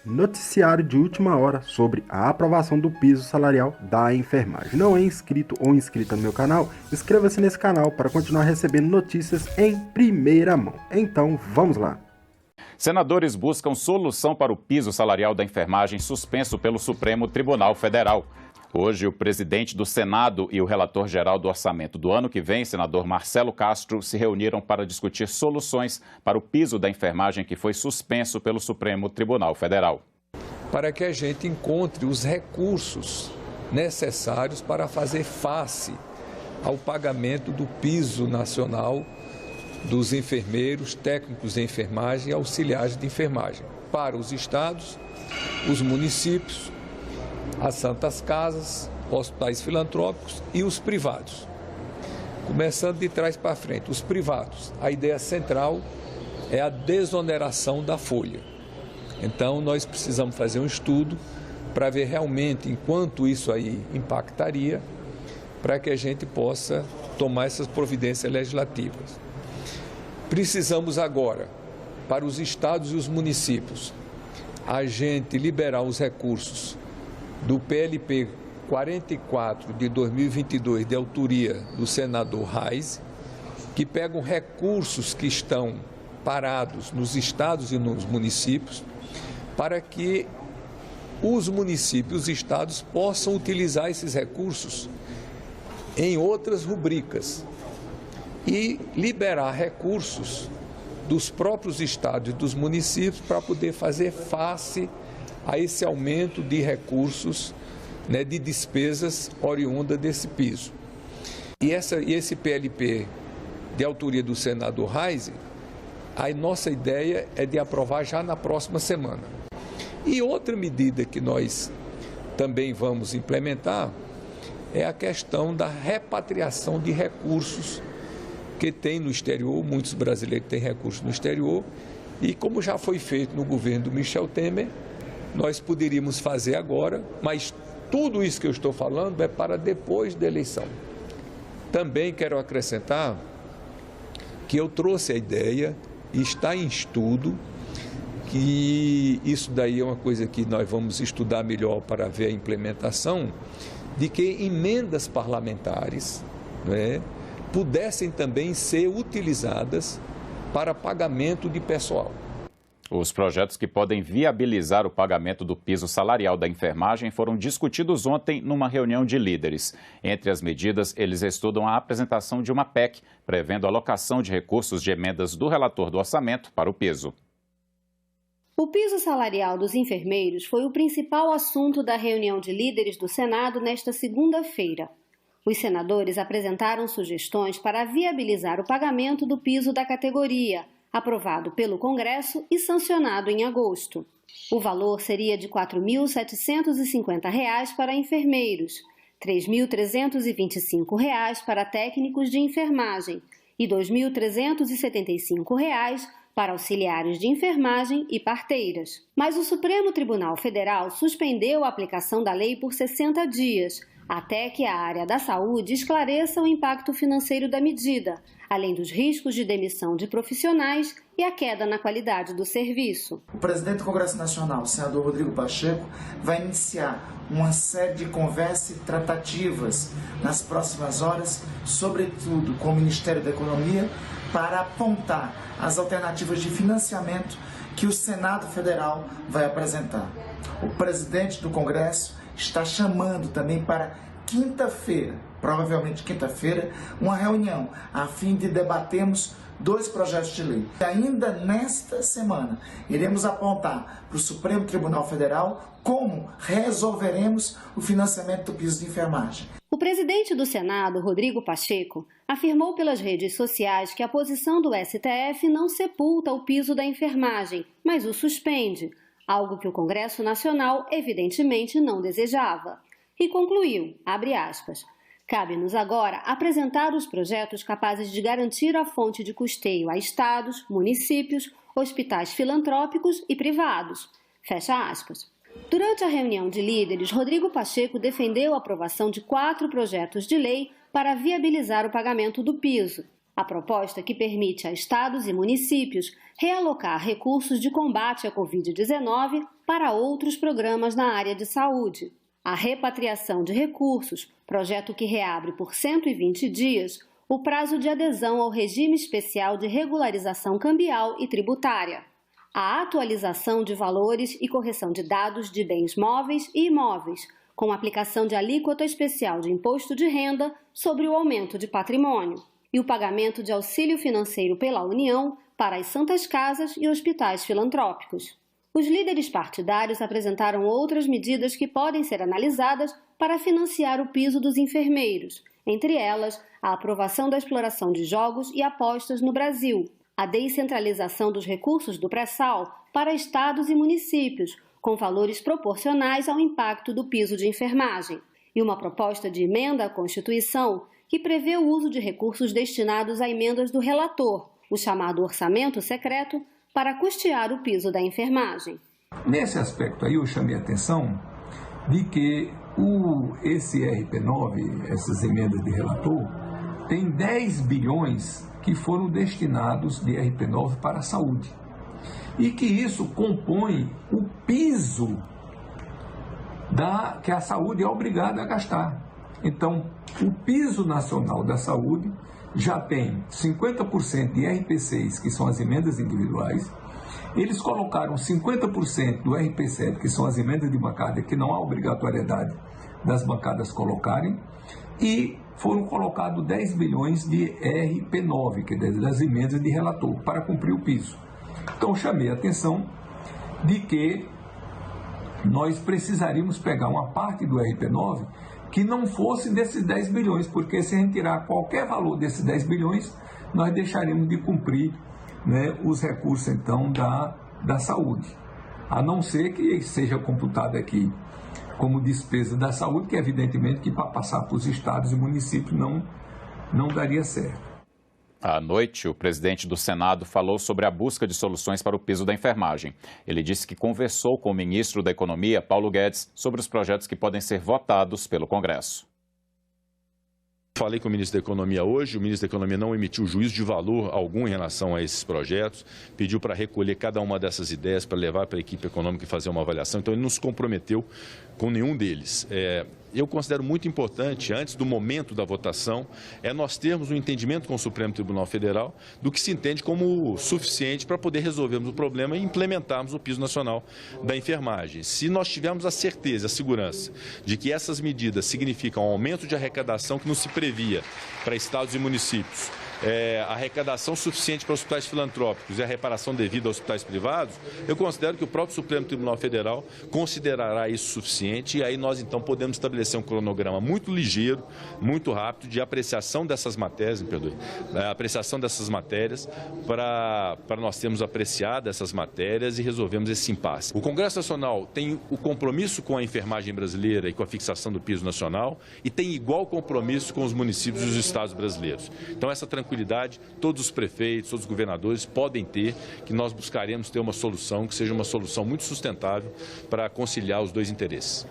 Noticiário de última hora sobre a aprovação do piso salarial da enfermagem. Não é inscrito ou inscrita no meu canal? Inscreva-se nesse canal para continuar recebendo notícias em primeira mão. Então, vamos lá. Senadores buscam solução para o piso salarial da enfermagem suspenso pelo Supremo Tribunal Federal. Hoje, o presidente do Senado e o relator-geral do orçamento do ano que vem, senador Marcelo Castro, se reuniram para discutir soluções para o piso da enfermagem que foi suspenso pelo Supremo Tribunal Federal. Para que a gente encontre os recursos necessários para fazer face ao pagamento do piso nacional dos enfermeiros, técnicos de enfermagem e auxiliares de enfermagem para os estados, os municípios, as santas casas, hospitais filantrópicos e os privados. Começando de trás para frente, os privados, a ideia central é a desoneração da folha. Então, nós precisamos fazer um estudo para ver realmente em quanto isso aí impactaria, para que a gente possa tomar essas providências legislativas. Precisamos agora, para os estados e os municípios, a gente liberar os recursos do PLP 44 de 2022, de autoria do senador Reis, que pegam recursos que estão parados nos estados e nos municípios, para que os municípios e os estados possam utilizar esses recursos em outras rubricas e liberar recursos dos próprios estados e dos municípios para poder fazer face a esse aumento de recursos, de despesas oriunda desse piso. E esse PLP de autoria do senador Reis, a nossa ideia é de aprovar já na próxima semana. E outra medida que nós também vamos implementar é a questão da repatriação de recursos que tem no exterior. Muitos brasileiros têm recursos no exterior e, como já foi feito no governo do Michel Temer, nós poderíamos fazer agora, mas tudo isso que eu estou falando é para depois da eleição. Também quero acrescentar que eu trouxe a ideia, e está em estudo, que isso daí é uma coisa que nós vamos estudar melhor para ver a implementação, de que emendas parlamentares pudessem também ser utilizadas para pagamento de pessoal. Os projetos que podem viabilizar o pagamento do piso salarial da enfermagem foram discutidos ontem numa reunião de líderes. Entre as medidas, eles estudam a apresentação de uma PEC, prevendo a alocação de recursos de emendas do relator do orçamento para o piso. O piso salarial dos enfermeiros foi o principal assunto da reunião de líderes do Senado nesta segunda-feira. Os senadores apresentaram sugestões para viabilizar o pagamento do piso da categoria, aprovado pelo Congresso e sancionado em agosto. O valor seria de R$ 4.750 para enfermeiros, R$ 3.325 para técnicos de enfermagem e R$ 2.375 para auxiliares de enfermagem e parteiras. Mas o Supremo Tribunal Federal suspendeu a aplicação da lei por 60 dias, até que a área da saúde esclareça o impacto financeiro da medida, além dos riscos de demissão de profissionais e a queda na qualidade do serviço. O presidente do Congresso Nacional, o senador Rodrigo Pacheco, vai iniciar uma série de conversas e tratativas nas próximas horas, sobretudo com o Ministério da Economia, para apontar as alternativas de financiamento que o Senado Federal vai apresentar. O presidente do Congresso está chamando também para quinta-feira, provavelmente quinta-feira, uma reunião a fim de debatermos 2 projetos de lei. E ainda nesta semana, iremos apontar para o Supremo Tribunal Federal como resolveremos o financiamento do piso de enfermagem. O presidente do Senado, Rodrigo Pacheco, afirmou pelas redes sociais que a posição do STF não sepulta o piso da enfermagem, mas o suspende, algo que o Congresso Nacional evidentemente não desejava. E concluiu, abre aspas, cabe-nos agora apresentar os projetos capazes de garantir a fonte de custeio a estados, municípios, hospitais filantrópicos e privados. Fecha aspas. Durante a reunião de líderes, Rodrigo Pacheco defendeu a aprovação de 4 projetos de lei para viabilizar o pagamento do piso. A proposta que permite a estados e municípios realocar recursos de combate à Covid-19 para outros programas na área de saúde. A repatriação de recursos, projeto que reabre por 120 dias o prazo de adesão ao regime especial de regularização cambial e tributária. A atualização de valores e correção de dados de bens móveis e imóveis, com aplicação de alíquota especial de imposto de renda sobre o aumento de patrimônio. E o pagamento de auxílio financeiro pela União para as santas casas e hospitais filantrópicos. Os líderes partidários apresentaram outras medidas que podem ser analisadas para financiar o piso dos enfermeiros, entre elas a aprovação da exploração de jogos e apostas no Brasil, a descentralização dos recursos do pré-sal para estados e municípios, com valores proporcionais ao impacto do piso de enfermagem, e uma proposta de emenda à Constituição que prevê o uso de recursos destinados a emendas do relator, o chamado orçamento secreto, para custear o piso da enfermagem. Nesse aspecto aí eu chamei a atenção de que esse RP9, essas emendas de relator, tem 10 bilhões que foram destinados de RP9 para a saúde. E que isso compõe o piso que a saúde é obrigada a gastar. Então, o piso nacional da saúde já tem 50% de RP6, que são as emendas individuais. Eles colocaram 50% do RP7, que são as emendas de bancada, que não há obrigatoriedade das bancadas colocarem, e foram colocados 10 bilhões de RP9, que é das emendas de relator, para cumprir o piso. Então, chamei a atenção de que nós precisaríamos pegar uma parte do RP9 que não fosse desses 10 bilhões, porque se a gente tirar qualquer valor desses 10 bilhões, nós deixaríamos de cumprir, né, os recursos, então, da saúde. A não ser que seja computado aqui como despesa da saúde, que evidentemente que para passar para os estados e municípios não daria certo. À noite, o presidente do Senado falou sobre a busca de soluções para o piso da enfermagem. Ele disse que conversou com o ministro da Economia, Paulo Guedes, sobre os projetos que podem ser votados pelo Congresso. Falei com o ministro da Economia hoje, o ministro da Economia não emitiu juízo de valor algum em relação a esses projetos, pediu para recolher cada uma dessas ideias, para levar para a equipe econômica e fazer uma avaliação, então ele não se comprometeu com nenhum deles. Eu considero muito importante, antes do momento da votação, nós termos um entendimento com o Supremo Tribunal Federal do que se entende como suficiente para poder resolvermos o problema e implementarmos o piso nacional da enfermagem. Se nós tivermos a certeza, a segurança de que essas medidas significam um aumento de arrecadação que não se previa para estados e municípios, arrecadação suficiente para hospitais filantrópicos e a reparação devida aos hospitais privados, eu considero que o próprio Supremo Tribunal Federal considerará isso suficiente e aí nós então podemos estabelecer um cronograma muito ligeiro, muito rápido de apreciação dessas matérias, apreciação dessas matérias para nós termos apreciado essas matérias e resolvermos esse impasse. O Congresso Nacional tem o compromisso com a enfermagem brasileira e com a fixação do piso nacional e tem igual compromisso com os municípios e os estados brasileiros. Então essa tranquilidade todos os prefeitos, todos os governadores podem ter, que nós buscaremos ter uma solução que seja uma solução muito sustentável para conciliar os dois interesses.